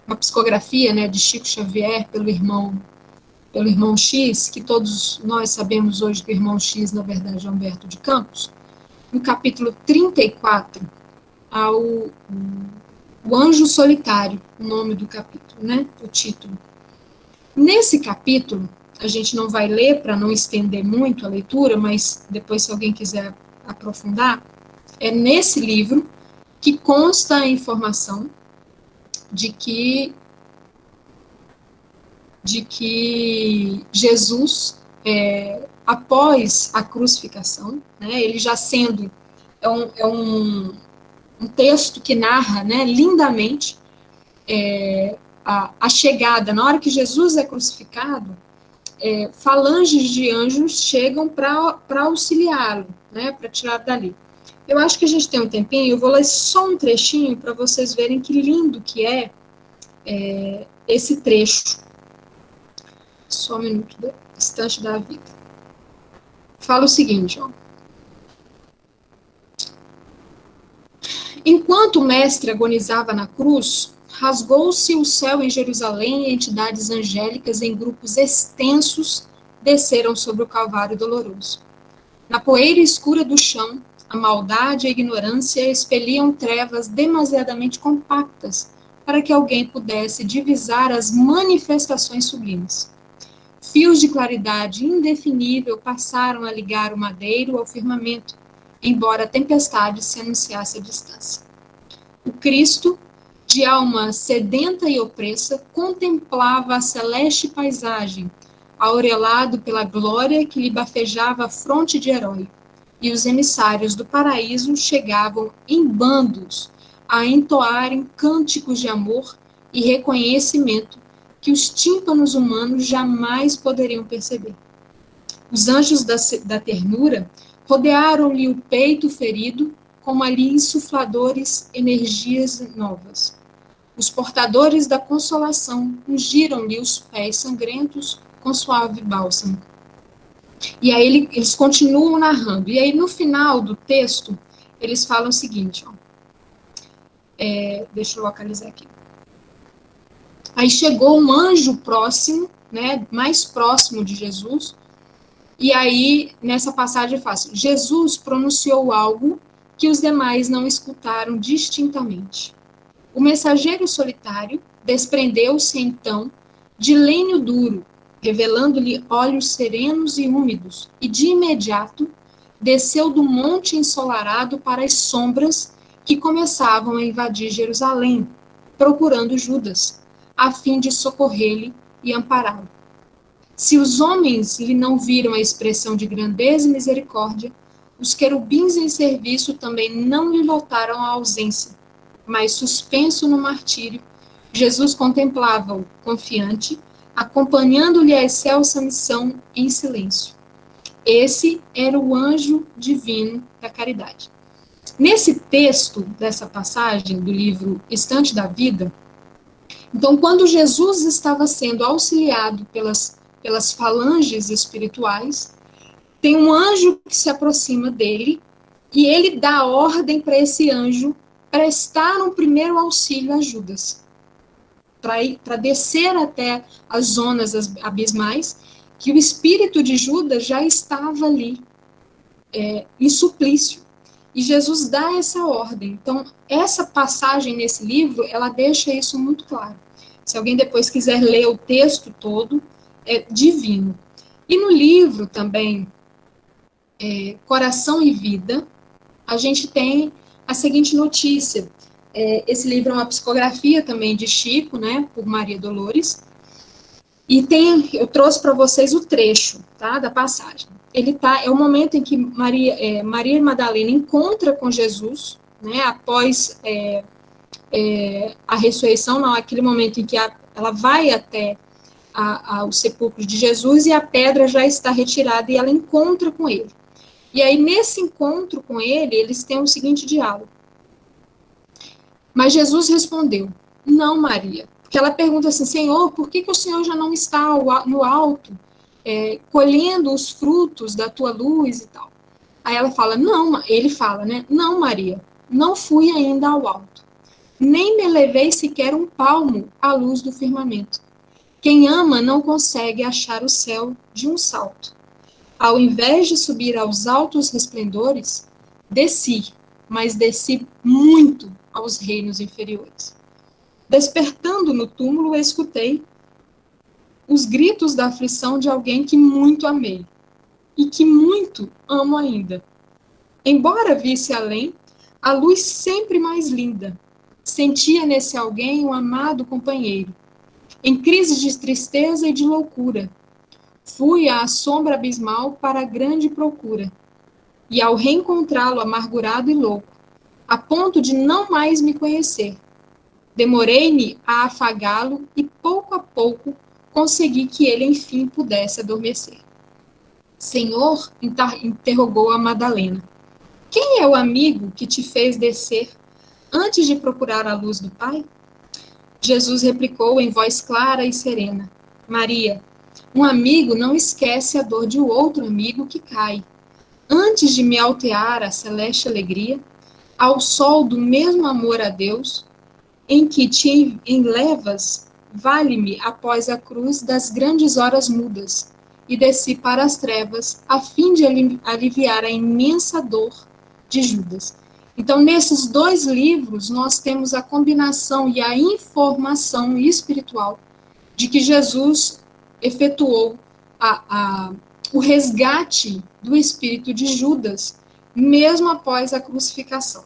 uma psicografia, né, de Chico Xavier pelo irmão X, que todos nós sabemos hoje que o irmão X, na verdade, é Humberto de Campos, no capítulo 34, há o Anjo Solitário, o nome do capítulo, né, o título. Nesse capítulo, a gente não vai ler para não estender muito a leitura, mas depois, se alguém quiser aprofundar, é nesse livro que consta a informação de que Jesus, após a crucificação, né, ele já sendo, um texto que narra, né, lindamente a chegada, na hora que Jesus é crucificado, falanges de anjos chegam para auxiliá-lo, né, para tirar dali. Eu acho que a gente tem um tempinho, eu vou ler só um trechinho para vocês verem que lindo que é esse trecho. Só um minuto, do Estante da Vida. Fala o seguinte, ó. Enquanto o mestre agonizava na cruz, rasgou-se o céu em Jerusalém e entidades angélicas em grupos extensos desceram sobre o Calvário doloroso. Na poeira escura do chão, a maldade e a ignorância expeliam trevas demasiadamente compactas para que alguém pudesse divisar as manifestações sublimes. Fios de claridade indefinível passaram a ligar o madeiro ao firmamento, embora a tempestade se anunciasse à distância. O Cristo, de alma sedenta e opressa, contemplava a celeste paisagem, aureolado pela glória que lhe bafejava a fronte de herói, e os emissários do paraíso chegavam em bandos a entoarem cânticos de amor e reconhecimento que os tímpanos humanos jamais poderiam perceber. Os anjos da ternura rodearam-lhe o peito ferido, como ali insufladores energias novas. Os portadores da consolação ungiram-lhe os pés sangrentos com suave bálsamo. E aí eles continuam narrando. E aí no final do texto, eles falam o seguinte, ó. Deixa eu localizar aqui. Aí chegou um anjo próximo, né, mais próximo de Jesus, e aí nessa passagem fala assim, Jesus pronunciou algo que os demais não escutaram distintamente. O mensageiro solitário desprendeu-se então de lenho duro, revelando-lhe olhos serenos e úmidos, e de imediato desceu do monte ensolarado para as sombras que começavam a invadir Jerusalém, procurando Judas, a fim de socorrer-lhe e ampará-lo. Se os homens lhe não viram a expressão de grandeza e misericórdia, os querubins em serviço também não lhe notaram a ausência, mas suspenso no martírio, Jesus contemplava-o, confiante, acompanhando-lhe a excelsa missão em silêncio. Esse era o anjo divino da caridade. Nesse texto, dessa passagem do livro Estante da Vida, então, quando Jesus estava sendo auxiliado pelas falanges espirituais, tem um anjo que se aproxima dele e ele dá ordem para esse anjo prestar um primeiro auxílio a Judas, para descer até as zonas abismais, que o espírito de Judas já estava ali, em suplício. E Jesus dá essa ordem. Então, essa passagem nesse livro, ela deixa isso muito claro. Se alguém depois quiser ler o texto todo, é divino. E no livro também, Coração e Vida, a gente tem a seguinte notícia. Esse livro é uma psicografia também de Chico, né, por Maria Dolores. E eu trouxe para vocês o trecho, tá, da passagem. É o momento em que Maria Madalena encontra com Jesus, né, após a ressurreição, não, aquele momento em que ela vai até ao sepulcro de Jesus e a pedra já está retirada e ela encontra com ele. E aí, nesse encontro com ele, eles têm o seguinte diálogo. Mas Jesus respondeu, não, Maria. Porque ela pergunta assim, Senhor, por que o Senhor já não está no alto, colhendo os frutos da tua luz e tal? Aí ela fala, não, ele fala, né? Não, Maria, não fui ainda ao alto. Nem me elevei sequer um palmo à luz do firmamento. Quem ama não consegue achar o céu de um salto. Ao invés de subir aos altos resplendores, desci, mas desci muito aos reinos inferiores. Despertando no túmulo, escutei os gritos da aflição de alguém que muito amei e que muito amo ainda. Embora visse além, a luz sempre mais linda, sentia nesse alguém um amado companheiro. Em crise de tristeza e de loucura, fui à sombra abismal para a grande procura, e ao reencontrá-lo amargurado e louco, a ponto de não mais me conhecer, demorei-me a afagá-lo e pouco a pouco consegui que ele enfim pudesse adormecer. Senhor, interrogou a Madalena, quem é o amigo que te fez descer antes de procurar a luz do Pai? Jesus replicou em voz clara e serena, Maria, um amigo não esquece a dor de outro amigo que cai. Antes de me altear a celeste alegria, ao sol do mesmo amor a Deus, em que te enlevas, vale-me após a cruz das grandes horas mudas, e desci para as trevas, a fim de aliviar a imensa dor de Judas. Então, nesses dois livros, nós temos a combinação e a informação espiritual de que Jesus efetuou o resgate do espírito de Judas mesmo após a crucificação.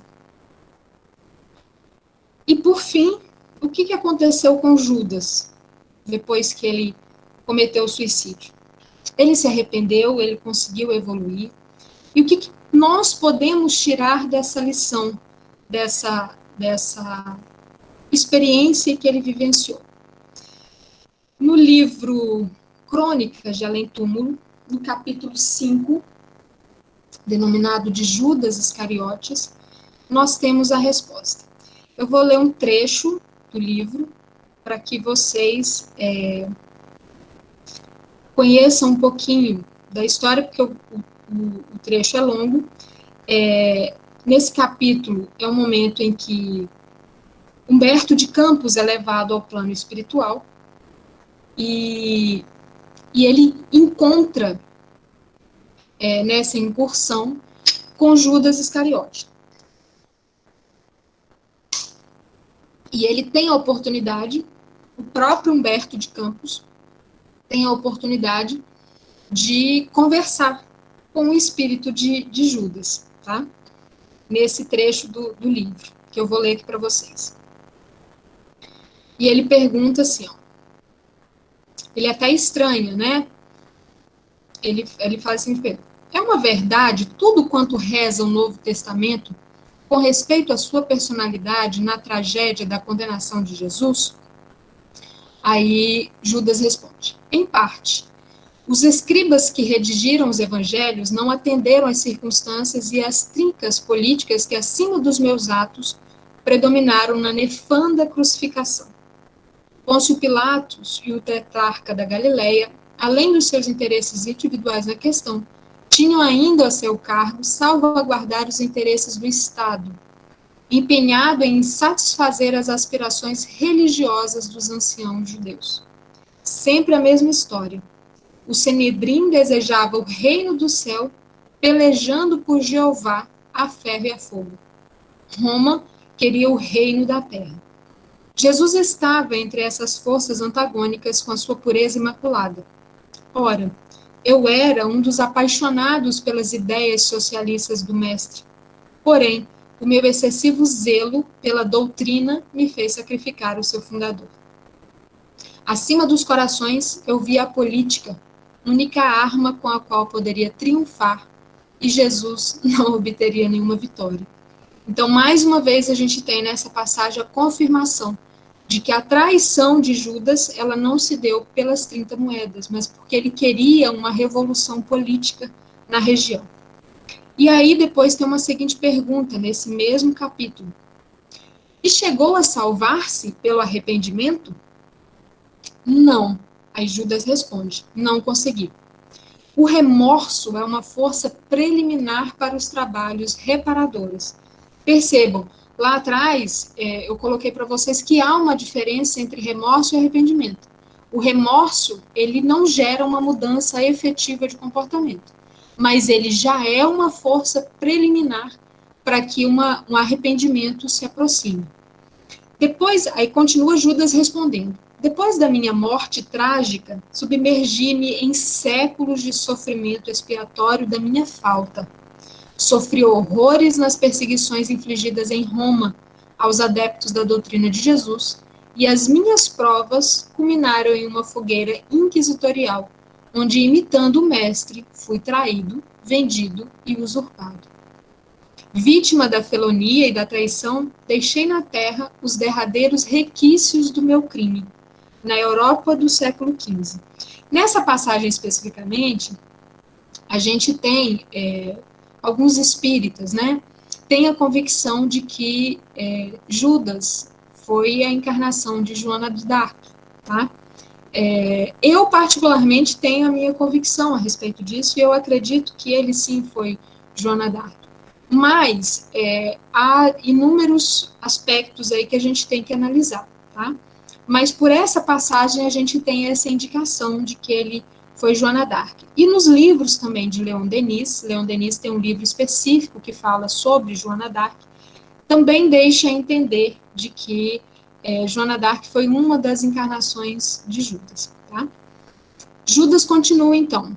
E, por fim, o que aconteceu com Judas, depois que ele cometeu o suicídio? Ele se arrependeu, ele conseguiu evoluir. E o que nós podemos tirar dessa lição, dessa experiência que ele vivenciou? No livro Crônicas de Além-Túmulo, no capítulo 5, denominado de Judas Iscariotes, nós temos a resposta. Eu vou ler um trecho do livro para que vocês conheçam um pouquinho da história, porque o trecho é longo. Nesse capítulo é o momento em que Humberto de Campos é levado ao plano espiritual e ele encontra nessa incursão com Judas Iscariote. E ele tem a oportunidade, o próprio Humberto de Campos tem a oportunidade de conversar com o espírito de Judas, tá? Nesse trecho do livro, que eu vou ler aqui para vocês. E ele pergunta assim, ó, ele até estranha, né? Ele fala assim, é uma verdade tudo quanto reza o Novo Testamento com respeito à sua personalidade na tragédia da condenação de Jesus? Aí Judas responde, em parte. Os escribas que redigiram os evangelhos não atenderam às circunstâncias e às trincas políticas que, acima dos meus atos, predominaram na nefanda crucificação. Pôncio Pilatos e o tetrarca da Galileia, além dos seus interesses individuais na questão, tinham ainda a seu cargo salvaguardar os interesses do Estado, empenhado em satisfazer as aspirações religiosas dos anciãos judeus. Sempre a mesma história. O Sanedrim desejava o reino do céu, pelejando por Jeová a ferro e a fogo. Roma queria o reino da terra. Jesus estava entre essas forças antagônicas com a sua pureza imaculada. Ora, eu era um dos apaixonados pelas ideias socialistas do mestre. Porém, o meu excessivo zelo pela doutrina me fez sacrificar o seu fundador. Acima dos corações, eu via a política, única arma com a qual poderia triunfar, e Jesus não obteria nenhuma vitória. Então, mais uma vez, a gente tem nessa passagem a confirmação de que a traição de Judas, ela não se deu pelas 30 moedas, mas porque ele queria uma revolução política na região. E aí, depois tem uma seguinte pergunta, nesse mesmo capítulo. E chegou a salvar-se pelo arrependimento? Não. Aí Judas responde, não consegui. O remorso é uma força preliminar para os trabalhos reparadores. Percebam, lá atrás, eu coloquei para vocês que há uma diferença entre remorso e arrependimento. O remorso, ele não gera uma mudança efetiva de comportamento, mas ele já é uma força preliminar para que um arrependimento se aproxime. Depois, aí continua Judas respondendo, depois da minha morte trágica, submergi-me em séculos de sofrimento expiatório da minha falta. Sofri horrores nas perseguições infligidas em Roma aos adeptos da doutrina de Jesus, e as minhas provas culminaram em uma fogueira inquisitorial, onde, imitando o mestre, fui traído, vendido e usurpado. Vítima da felonia e da traição, deixei na terra os derradeiros requícios do meu crime, na Europa do século XV. Nessa passagem especificamente, a gente tem alguns espíritas, né? Tem a convicção de que Judas foi a encarnação de Joana de Dark, tá? Eu, particularmente, tenho a minha convicção a respeito disso, e eu acredito que ele, sim, foi Joana d'Arc. Mas há inúmeros aspectos aí que a gente tem que analisar, tá? Mas por essa passagem a gente tem essa indicação de que ele foi Joana d'Arc. E nos livros também de Leon Denis tem um livro específico que fala sobre Joana d'Arc, também deixa entender de que Joana d'Arc foi uma das encarnações de Judas. Tá? Judas continua, então.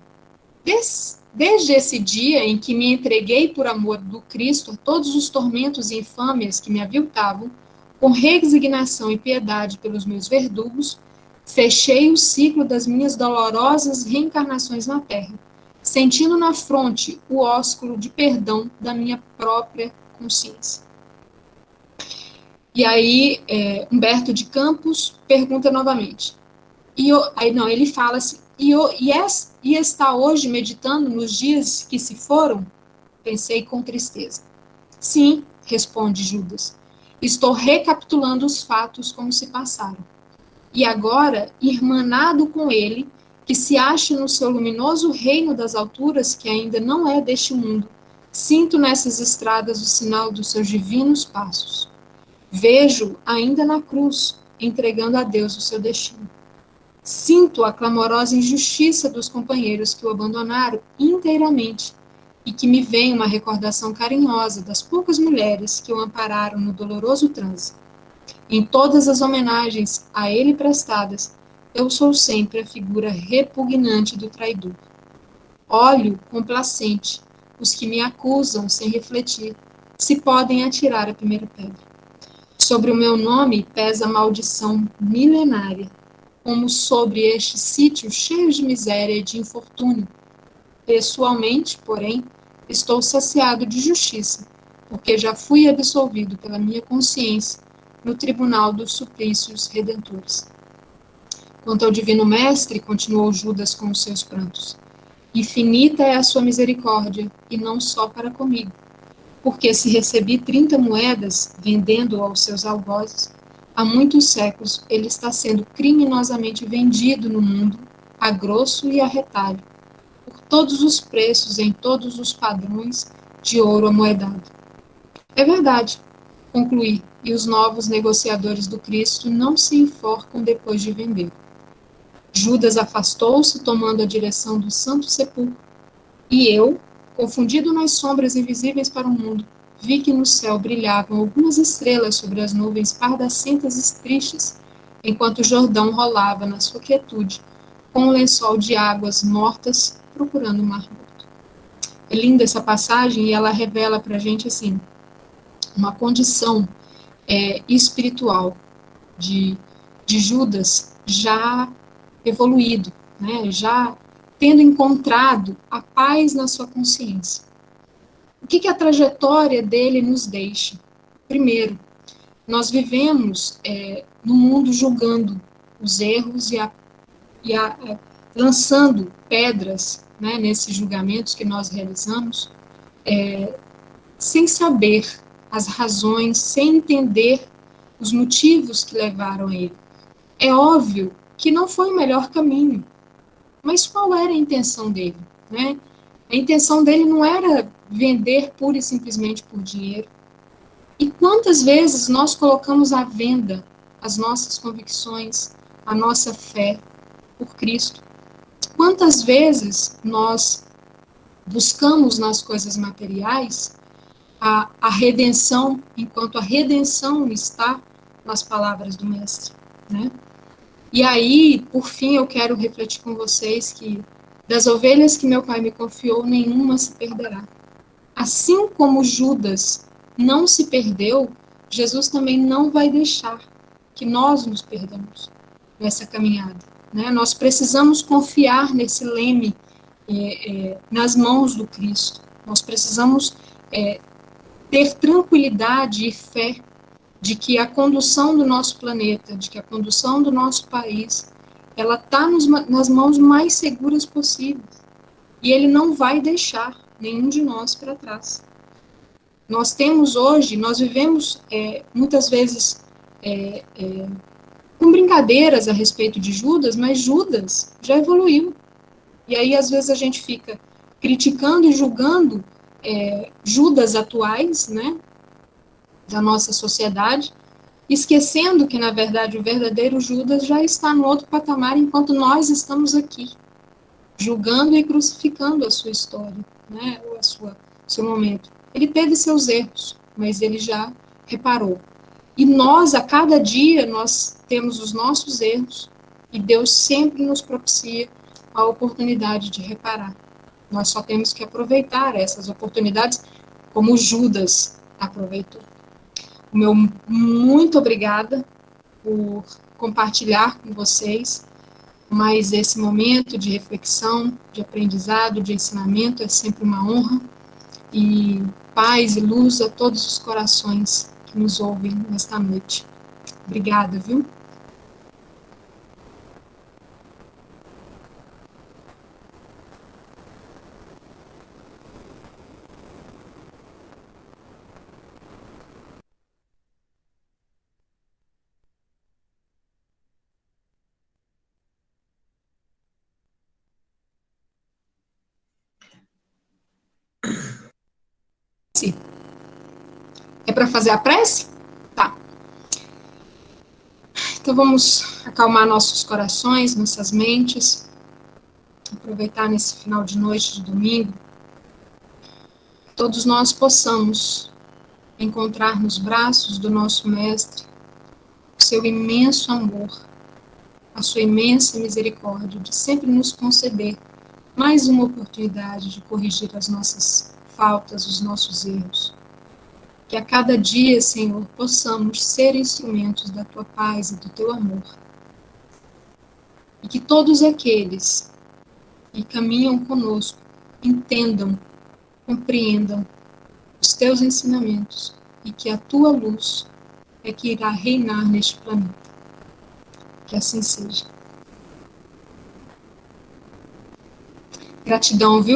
Desde esse dia em que me entreguei por amor do Cristo a todos os tormentos e infâmias que me aviltavam, com resignação e piedade pelos meus verdugos, fechei o ciclo das minhas dolorosas reencarnações na terra, sentindo na fronte o ósculo de perdão da minha própria consciência. E aí, Humberto de Campos pergunta novamente. Ele fala assim, e está hoje meditando nos dias que se foram? Pensei com tristeza. Sim, responde Judas. Estou recapitulando os fatos como se passaram. E agora, irmanado com ele, que se acha no seu luminoso reino das alturas, que ainda não é deste mundo, sinto nessas estradas o sinal dos seus divinos passos. Vejo ainda na cruz, entregando a Deus o seu destino. Sinto a clamorosa injustiça dos companheiros que o abandonaram inteiramente, e que me vem uma recordação carinhosa das poucas mulheres que o ampararam no doloroso transe. Em todas as homenagens a ele prestadas, eu sou sempre a figura repugnante do traidor. Olho complacente os que me acusam sem refletir, se podem atirar a primeira pedra. Sobre o meu nome pesa a maldição milenária, como sobre este sítio cheio de miséria e de infortúnio. Pessoalmente, porém, estou saciado de justiça, porque já fui absolvido pela minha consciência no tribunal dos suplícios redentores. Quanto ao divino mestre, continuou Judas com os seus prantos, infinita é a sua misericórdia, e não só para comigo, porque se recebi 30 moedas, vendendo aos seus algozes, há muitos séculos ele está sendo criminosamente vendido no mundo, a grosso e a retalho, por todos os preços, em todos os padrões de ouro amoedado. É verdade, concluí, e os novos negociadores do Cristo não se enforcam depois de vender. Judas afastou-se, tomando a direção do Santo Sepulcro, e eu, confundido nas sombras invisíveis para o mundo, vi que no céu brilhavam algumas estrelas sobre as nuvens pardacentas e tristes, enquanto o Jordão rolava na sua quietude, com um lençol de águas mortas, procurando o mar morto. É linda essa passagem, e ela revela para a gente, assim, uma condição espiritual de Judas já evoluído, né, já tendo encontrado a paz na sua consciência. O que a trajetória dele nos deixa? Primeiro, nós vivemos no mundo julgando os erros e lançando pedras, né, nesses julgamentos que nós realizamos, sem saber as razões, sem entender os motivos que levaram a ele. É óbvio que não foi o melhor caminho, mas qual era a intenção dele, né? A intenção dele não era vender pura e simplesmente por dinheiro. E quantas vezes nós colocamos à venda as nossas convicções, a nossa fé por Cristo? Quantas vezes nós buscamos nas coisas materiais a redenção, enquanto a redenção está nas palavras do Mestre, né? E aí, por fim, eu quero refletir com vocês que das ovelhas que meu Pai me confiou, nenhuma se perderá. Assim como Judas não se perdeu, Jesus também não vai deixar que nós nos perdamos nessa caminhada, né? Nós precisamos confiar nesse leme nas mãos do Cristo. Nós precisamos ter tranquilidade e fé de que a condução do nosso planeta, de que a condução do nosso país, ela está nas mãos mais seguras possíveis. E ele não vai deixar nenhum de nós para trás. Nós temos hoje, nós vivemos muitas vezes com brincadeiras a respeito de Judas, mas Judas já evoluiu. E aí, às vezes, a gente fica criticando e julgando Judas atuais, né, da nossa sociedade, esquecendo que, na verdade, o verdadeiro Judas já está no outro patamar, enquanto nós estamos aqui, julgando e crucificando a sua história, né, ou seu momento. Ele teve seus erros, mas ele já reparou. E nós, a cada dia, nós temos os nossos erros, e Deus sempre nos propicia a oportunidade de reparar. Nós só temos que aproveitar essas oportunidades como Judas aproveitou. O meu muito obrigada por compartilhar com vocês, mas esse momento de reflexão, de aprendizado, de ensinamento é sempre uma honra, e paz e luz a todos os corações que nos ouvem nesta noite. Obrigada, viu? Sim. É para fazer a prece? Tá. Então vamos acalmar nossos corações, nossas mentes, aproveitar nesse final de noite de domingo, todos nós possamos encontrar nos braços do nosso Mestre o seu imenso amor, a sua imensa misericórdia de sempre nos conceder mais uma oportunidade de corrigir as nossas faltas, os nossos erros. Que a cada dia, Senhor, possamos ser instrumentos da tua paz e do teu amor. E que todos aqueles que caminham conosco entendam, compreendam os teus ensinamentos e que a tua luz é que irá reinar neste planeta. Que assim seja. Gratidão, viu?